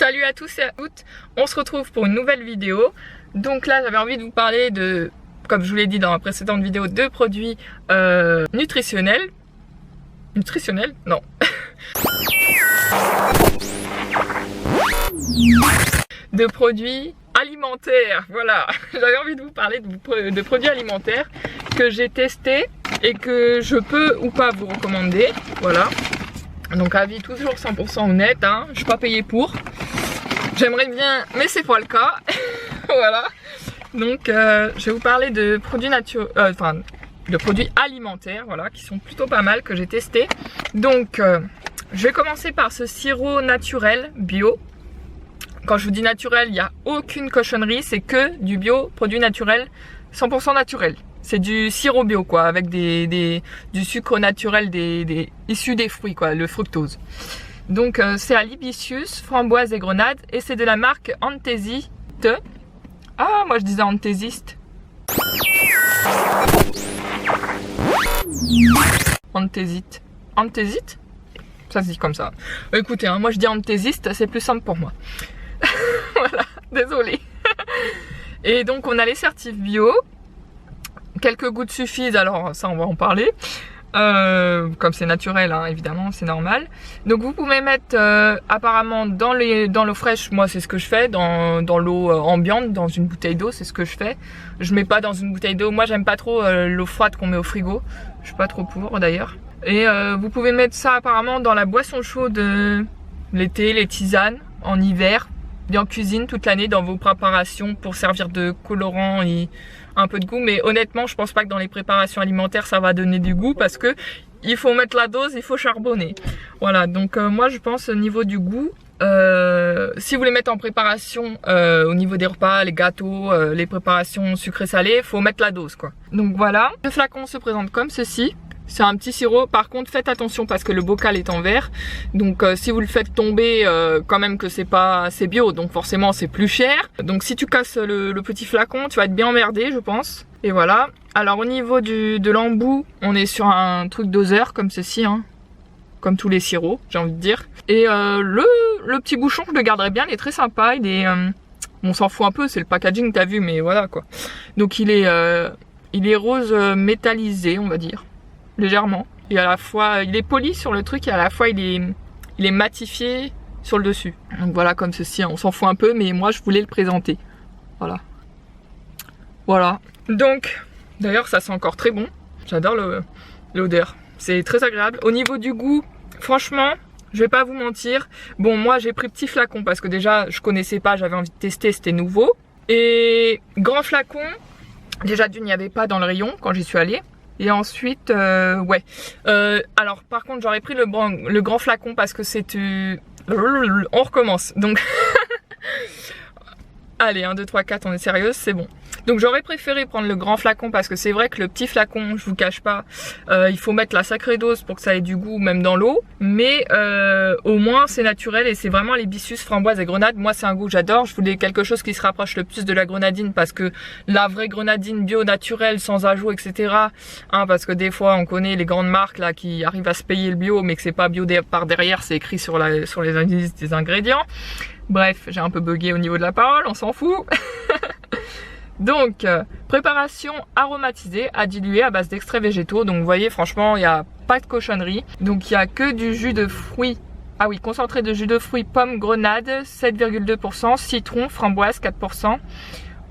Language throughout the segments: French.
Salut à tous et à toutes, on se retrouve pour une nouvelle vidéo. Donc là j'avais envie de vous parler de, comme je vous l'ai dit dans la précédente vidéo, de produits nutritionnels. Nutritionnels? Non. De produits alimentaires, voilà. J'avais envie de vous parler de produits alimentaires que j'ai testés et que je peux ou pas vous recommander, voilà. Donc avis toujours 100% honnête, hein. Je suis pas payée pour. J'aimerais bien, mais c'est pas le cas. Voilà. Donc je vais vous parler de produits de produits alimentaires, voilà, qui sont plutôt pas mal, que j'ai testé. Donc je vais commencer par ce sirop naturel bio. Quand je vous dis naturel, il n'y a aucune cochonnerie, c'est que du bio, produit naturel, 100% naturel. C'est du sirop bio quoi, avec du sucre naturel issu des fruits quoi, le fructose. Donc c'est à l'hibiscus, framboise et grenade et c'est de la marque Antésite. Ah, moi je disais Anthésiste. Anthésite. Anthésite? Ça se dit comme ça. Écoutez, hein, moi je dis Anthésiste, c'est plus simple pour moi. Voilà, désolée. Et donc on a les certifs bio. Quelques gouttes suffisent, alors ça on va en parler. Comme c'est naturel, hein, évidemment, c'est normal. Donc vous pouvez mettre apparemment dans l'eau fraîche, moi c'est ce que je fais, dans l'eau ambiante, dans une bouteille d'eau, c'est ce que je fais. Je mets pas dans une bouteille d'eau, moi j'aime pas trop l'eau froide qu'on met au frigo. Je suis pas trop pour d'ailleurs. Et vous pouvez mettre ça apparemment dans la boisson chaude l'été, les tisanes, en hiver, bien en cuisine toute l'année dans vos préparations pour servir de colorant et un peu de goût, mais honnêtement je pense pas que dans les préparations alimentaires ça va donner du goût parce que il faut mettre la dose, il faut charbonner. Voilà, donc moi je pense au niveau du goût, si vous voulez mettre en préparation au niveau des repas, les gâteaux, les préparations sucrées salées, faut mettre la dose quoi. Donc voilà, le flacon se présente comme ceci. C'est un petit sirop, par contre faites attention parce que le bocal est en verre. Donc si vous le faites tomber, quand même que c'est bio, donc forcément c'est plus cher. Donc si tu casses le petit flacon, tu vas être bien emmerdé je pense. Et voilà. Alors au niveau de l'embout, on est sur un truc doseur comme ceci, hein. Comme tous les sirops, j'ai envie de dire. Et le petit bouchon, je le garderai bien, il est très sympa. Il est, on s'en fout un peu, c'est le packaging t'as vu, mais voilà quoi. Donc il est rose métallisé, on va dire. Légèrement, et à la fois il est poli sur le truc et à la fois il est matifié sur le dessus. Donc voilà, comme ceci, hein. On s'en fout un peu mais moi je voulais le présenter. Voilà, donc d'ailleurs ça sent encore très bon. J'adore l'odeur, c'est très agréable. Au niveau du goût, franchement je vais pas vous mentir, bon moi j'ai pris petit flacon parce que déjà je connaissais pas, j'avais envie de tester, c'était nouveau. Et grand flacon, déjà d'une il n'y avait pas dans le rayon quand j'y suis allée. Et ensuite, ouais. Alors par contre j'aurais pris le grand flacon parce que c'est... On recommence. Donc, allez, 1, 2, 3, 4, on est sérieuse, c'est bon. Donc j'aurais préféré prendre le grand flacon parce que c'est vrai que le petit flacon, je vous cache pas, il faut mettre la sacrée dose pour que ça ait du goût même dans l'eau. Mais au moins c'est naturel et c'est vraiment l'hibiscus, framboise et grenade. Moi c'est un goût que j'adore, je voulais quelque chose qui se rapproche le plus de la grenadine parce que la vraie grenadine bio naturelle sans ajout etc. Hein, parce que des fois on connaît les grandes marques là qui arrivent à se payer le bio mais que c'est pas bio par derrière, c'est écrit sur les indices des ingrédients. Bref, j'ai un peu bugué au niveau de la parole, on s'en fout. Donc, préparation aromatisée à diluer à base d'extraits végétaux. Donc vous voyez franchement il n'y a pas de cochonnerie. Donc il n'y a que du jus de fruits. Ah oui, concentré de jus de fruits, pomme, grenade 7,2%, citron, framboise 4%,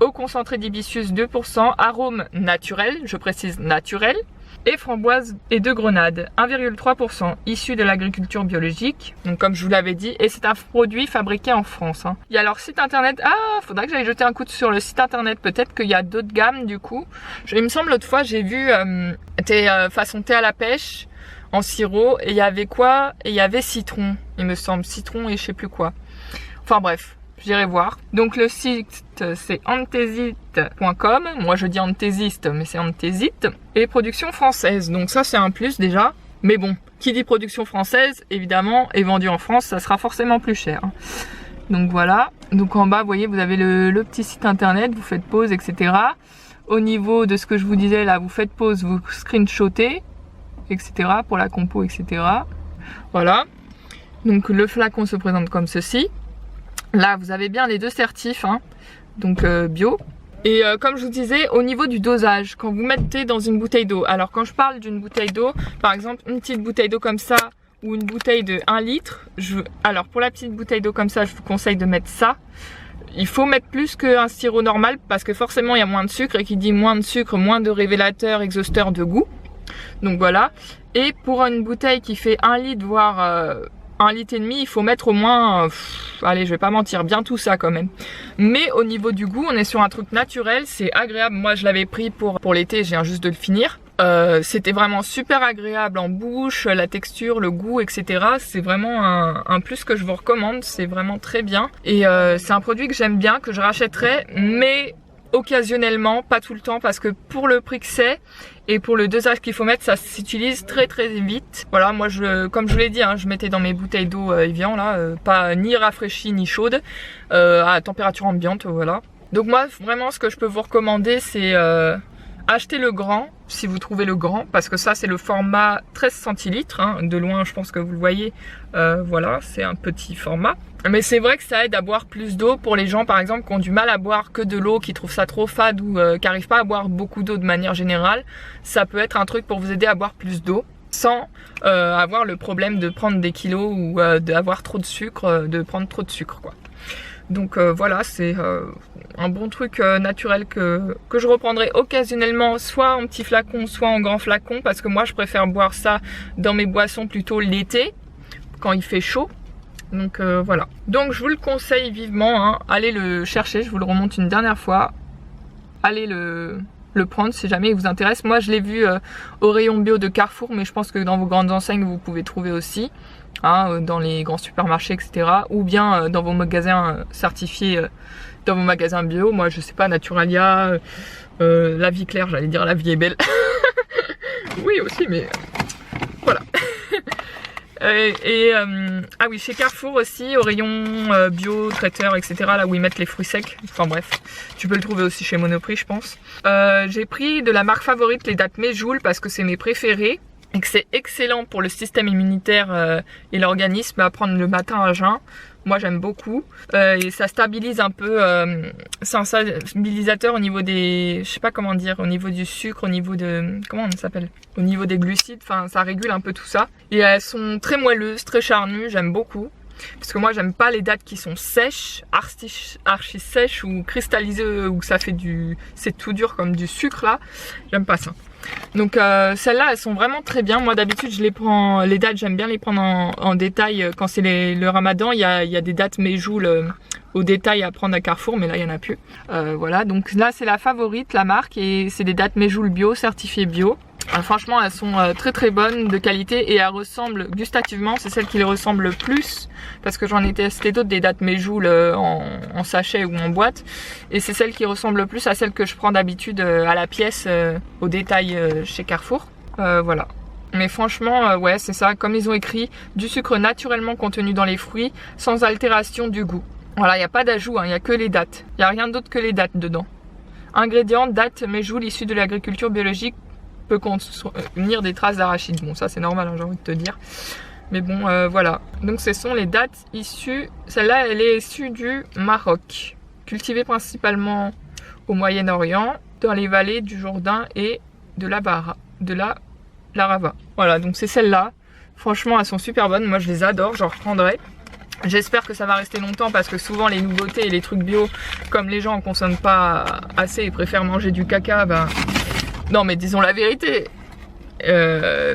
eau concentrée d'hibiscus 2%, arôme naturel, je précise naturel, et framboise et de grenade 1,3%, issu de l'agriculture biologique, donc comme je vous l'avais dit, et c'est un produit fabriqué en France. Hein. Il y a leur site internet, faudra que j'aille jeter un coup sur le site internet, peut-être qu'il y a d'autres gammes du coup. Il me semble l'autre fois j'ai vu façon thé à la pêche en sirop, et il y avait quoi? Et il y avait citron, il me semble, citron et je sais plus quoi. Enfin bref. J'irai voir. Donc le site c'est anthésite.com. Moi je dis anthésiste mais c'est Antésite. Et production française. Donc ça c'est un plus déjà. Mais bon, qui dit production française évidemment est vendu en France, ça sera forcément plus cher. Donc voilà. Donc en bas vous voyez vous avez le petit site internet, vous faites pause etc. Au niveau de ce que je vous disais là, vous faites pause, vous screenshotez etc. pour la compo etc. Voilà. Donc le flacon se présente comme ceci. Là vous avez bien les deux certifs, hein, donc bio. Et comme je vous disais, au niveau du dosage, quand vous mettez dans une bouteille d'eau, alors quand je parle d'une bouteille d'eau, par exemple une petite bouteille d'eau comme ça ou une bouteille de 1 litre, alors pour la petite bouteille d'eau comme ça, je vous conseille de mettre ça. Il faut mettre plus qu'un sirop normal parce que forcément il y a moins de sucre, et qui dit moins de sucre, moins de révélateurs, exhausteurs de goût. Donc voilà. Et pour une bouteille qui fait 1 litre voire 1,5 litre, il faut mettre au moins, allez je vais pas mentir, bien tout ça quand même. Mais au niveau du goût, on est sur un truc naturel, c'est agréable. Moi je l'avais pris pour l'été, je viens juste de le finir. C'était vraiment super agréable en bouche, la texture, le goût, etc. C'est vraiment un plus que je vous recommande, c'est vraiment très bien. Et c'est un produit que j'aime bien, que je rachèterai, mais occasionnellement, pas tout le temps, parce que pour le prix que c'est et pour le dosage qu'il faut mettre, ça s'utilise très vite. Voilà, moi comme je vous l'ai dit, hein, je mettais dans mes bouteilles d'eau Evian là, pas ni rafraîchie ni chaude, à température ambiante, voilà. Donc moi vraiment ce que je peux vous recommander, c'est acheter le grand, si vous trouvez le grand, parce que ça c'est le format 13 centilitres, hein, de loin je pense que vous le voyez, voilà, c'est un petit format. Mais c'est vrai que ça aide à boire plus d'eau pour les gens par exemple qui ont du mal à boire que de l'eau, qui trouvent ça trop fade ou qui n'arrivent pas à boire beaucoup d'eau de manière générale. Ça peut être un truc pour vous aider à boire plus d'eau sans avoir le problème de prendre des kilos ou d'avoir trop de sucre, de prendre trop de sucre quoi. Donc voilà, c'est un bon truc naturel que je reprendrai occasionnellement, soit en petit flacon, soit en grand flacon, parce que moi je préfère boire ça dans mes boissons plutôt l'été, quand il fait chaud. Donc voilà. Donc je vous le conseille vivement, hein. Allez le chercher, je vous le remonte une dernière fois. Allez le prendre si jamais il vous intéresse. Moi je l'ai vu au rayon bio de Carrefour, mais je pense que dans vos grandes enseignes vous pouvez trouver aussi. Hein, dans les grands supermarchés, etc. Ou bien dans vos magasins certifiés, dans vos magasins bio. Moi je sais pas, Naturalia, La Vie Claire, j'allais dire La Vie est belle. Oui aussi, mais voilà. Ah oui, chez Carrefour aussi, au rayon bio, traiteur, etc. Là où ils mettent les fruits secs. Enfin bref, tu peux le trouver aussi chez Monoprix je pense. J'ai pris de la marque favorite les dattes Méjoule parce que c'est mes préférés. Et que c'est excellent pour le système immunitaire et l'organisme à prendre le matin à jeun. Moi j'aime beaucoup. Et ça stabilise un peu, c'est un stabilisateur au niveau des, je sais pas comment dire, au niveau du sucre, au niveau de, comment on s'appelle, au niveau des glucides, enfin ça régule un peu tout ça. Et elles sont très moelleuses, très charnues, j'aime beaucoup. Parce que moi j'aime pas les dattes qui sont sèches, archi sèches ou cristallisées, ou que ça fait c'est tout dur comme du sucre là. J'aime pas ça. Donc celles-là elles sont vraiment très bien. Moi d'habitude je les prends, les dattes j'aime bien les prendre en détail quand c'est le ramadan. Il y a des dattes Méjoule au détail à prendre à Carrefour, mais là il y en a plus. Voilà, donc là c'est la favorite, la marque, et c'est des dattes Méjoule bio, certifiées bio. Franchement elles sont très bonnes, de qualité, et elles ressemblent gustativement, c'est celle qui les ressemble le plus, parce que j'en ai testé d'autres, des dattes Méjoule en sachet ou en boîte, et c'est celle qui ressemble le plus à celle que je prends d'habitude à la pièce au détail chez Carrefour. Voilà. Mais franchement ouais c'est ça, comme ils ont écrit, du sucre naturellement contenu dans les fruits, sans altération du goût. Voilà, il n'y a pas d'ajout, il n'y a que les dattes, il n'y a rien d'autre que les dates dedans. Ingrédients, dattes Méjoule issues de l'agriculture biologique, peut contenir des traces d'arachide. Bon ça c'est normal hein, j'ai envie de te dire. Mais bon voilà. Donc ce sont les dattes issues. Celle-là elle est issue du Maroc. Cultivée principalement au Moyen-Orient, dans les vallées du Jourdain et de l'Arava. Voilà, donc c'est celle-là. Franchement elles sont super bonnes. Moi je les adore, j'en reprendrai. J'espère que ça va rester longtemps parce que souvent les nouveautés et les trucs bio, comme les gens en consomment pas assez et préfèrent manger du caca, bah non mais disons la vérité,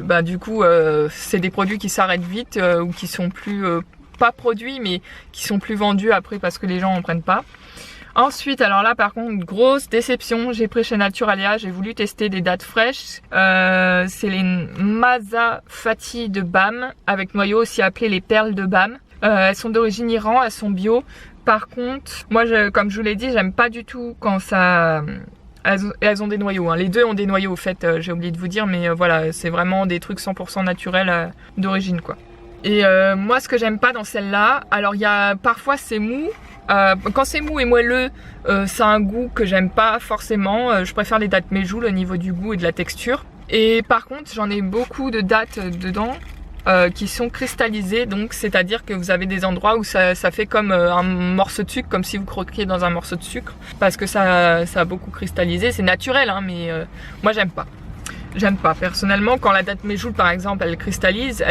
bah du coup c'est des produits qui s'arrêtent vite ou qui sont plus, pas produits mais qui sont plus vendus après parce que les gens en prennent pas. Ensuite alors là par contre grosse déception, j'ai pris chez Naturalia, j'ai voulu tester des dattes fraîches, c'est les Masa Fati de BAM avec noyau, aussi appelé les perles de BAM. Elles sont d'origine Iran, elles sont bio. Par contre moi comme je vous l'ai dit, j'aime pas du tout quand ça... Elles ont des noyaux, hein. Les deux ont des noyaux au fait, j'ai oublié de vous dire, mais voilà, c'est vraiment des trucs 100% naturels d'origine quoi. Et moi ce que j'aime pas dans celle-là, alors il y a parfois c'est mou, quand c'est mou et moelleux, ça a un goût que j'aime pas forcément, je préfère les dattes Méjoule au niveau du goût et de la texture. Et par contre j'en ai beaucoup de dattes dedans, qui sont cristallisés, donc c'est-à-dire que vous avez des endroits où ça fait comme un morceau de sucre, comme si vous croquiez dans un morceau de sucre, parce que ça a beaucoup cristallisé. C'est naturel, hein, mais moi j'aime pas. J'aime pas. Personnellement, quand la date méjoule par exemple, elle cristallise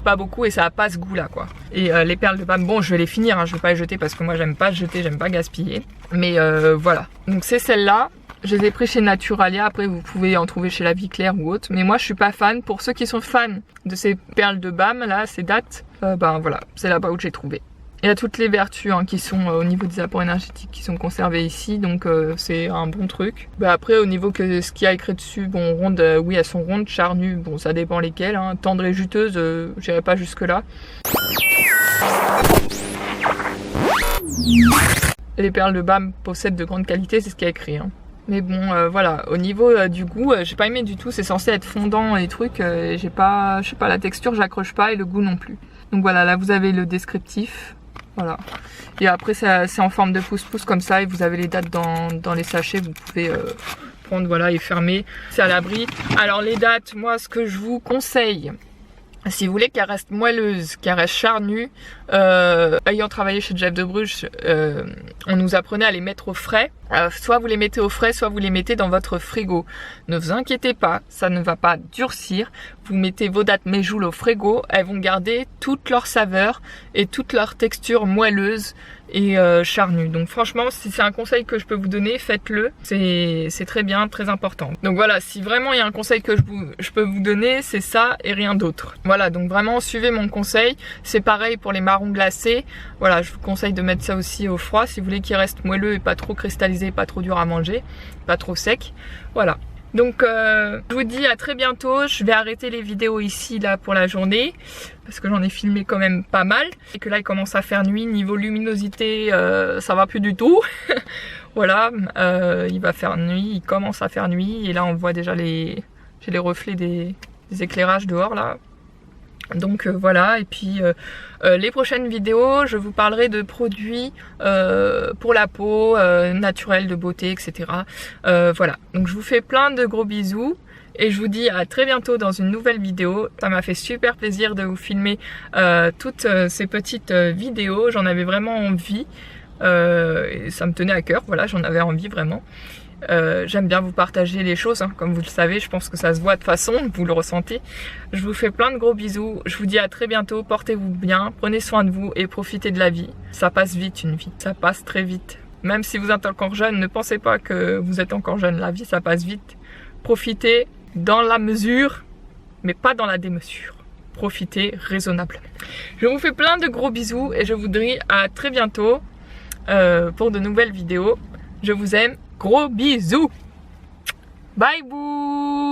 pas beaucoup et ça a pas ce goût là quoi. Et les perles de bâme, bon je vais les finir, hein, je vais pas les jeter parce que moi j'aime pas jeter, j'aime pas gaspiller. Mais voilà. Donc c'est celle-là. Je les ai pris chez Naturalia, après vous pouvez en trouver chez La Vie Claire ou autre. Mais moi je suis pas fan. Pour ceux qui sont fans de ces perles de bâme là, ces dates, ben voilà, c'est là-bas où j'ai trouvé. Il y a toutes les vertus hein, qui sont au niveau des apports énergétiques qui sont conservés ici, donc c'est un bon truc. Bah, après au niveau que ce qu'il y a écrit dessus, bon rondes, oui elles sont rondes, charnues, bon ça dépend lesquelles, hein. Tendres et juteuses, j'irai pas jusque là. Les perles de bâme possèdent de grande qualité, c'est ce qu'il y a écrit. Hein. Mais bon voilà, au niveau du goût, j'ai pas aimé du tout, c'est censé être fondant et trucs, j'ai pas, je sais pas, la texture j'accroche pas et le goût non plus. Donc voilà, là vous avez le descriptif. Voilà. Et après c'est en forme de pouce-pouce comme ça et vous avez les dates dans les sachets, vous pouvez prendre voilà et fermer, c'est à l'abri. Alors les dates, moi ce que je vous conseille, si vous voulez qu'elle reste moelleuse, qu'elle reste charnue, ayant travaillé chez Jeff de Bruges, on nous apprenait à les mettre au frais. Soit vous les mettez au frais, soit vous les mettez dans votre frigo. Ne vous inquiétez pas, ça ne va pas durcir. Vous mettez vos dates méjoule au frigo, elles vont garder toute leur saveur et toute leur texture moelleuse et charnue. Donc franchement, si c'est un conseil que je peux vous donner, faites-le. C'est très bien, très important. Donc voilà, si vraiment il y a un conseil que je peux vous donner, c'est ça et rien d'autre. Voilà, donc vraiment suivez mon conseil. C'est pareil pour les marrons glacés. Voilà, je vous conseille de mettre ça aussi au froid si vous voulez qu'il reste moelleux et pas trop cristallisé, pas trop dur à manger, pas trop sec. Voilà. Donc je vous dis à très bientôt. Je vais arrêter les vidéos ici là pour la journée parce que j'en ai filmé quand même pas mal et que là il commence à faire nuit. Niveau luminosité ça va plus du tout. Voilà, il va faire nuit, il commence à faire nuit et là on voit déjà j'ai les reflets des éclairages dehors là. Donc voilà, et puis les prochaines vidéos je vous parlerai de produits pour la peau, naturels, de beauté, etc. Voilà, donc je vous fais plein de gros bisous et je vous dis à très bientôt dans une nouvelle vidéo. Ça m'a fait super plaisir de vous filmer toutes ces petites vidéos, j'en avais vraiment envie, et ça me tenait à cœur, voilà, j'en avais envie vraiment. J'aime bien vous partager les choses, hein, comme vous le savez, je pense que ça se voit de façon, vous le ressentez. Je vous fais plein de gros bisous, je vous dis à très bientôt, portez-vous bien, prenez soin de vous et profitez de la vie. Ça passe vite une vie, ça passe très vite. Même si vous êtes encore jeune, ne pensez pas que vous êtes encore jeune, la vie ça passe vite. Profitez dans la mesure, mais pas dans la démesure. Profitez raisonnablement. Je vous fais plein de gros bisous et je vous dis à très bientôt pour de nouvelles vidéos. Je vous aime. Gros bisous. Bye bou.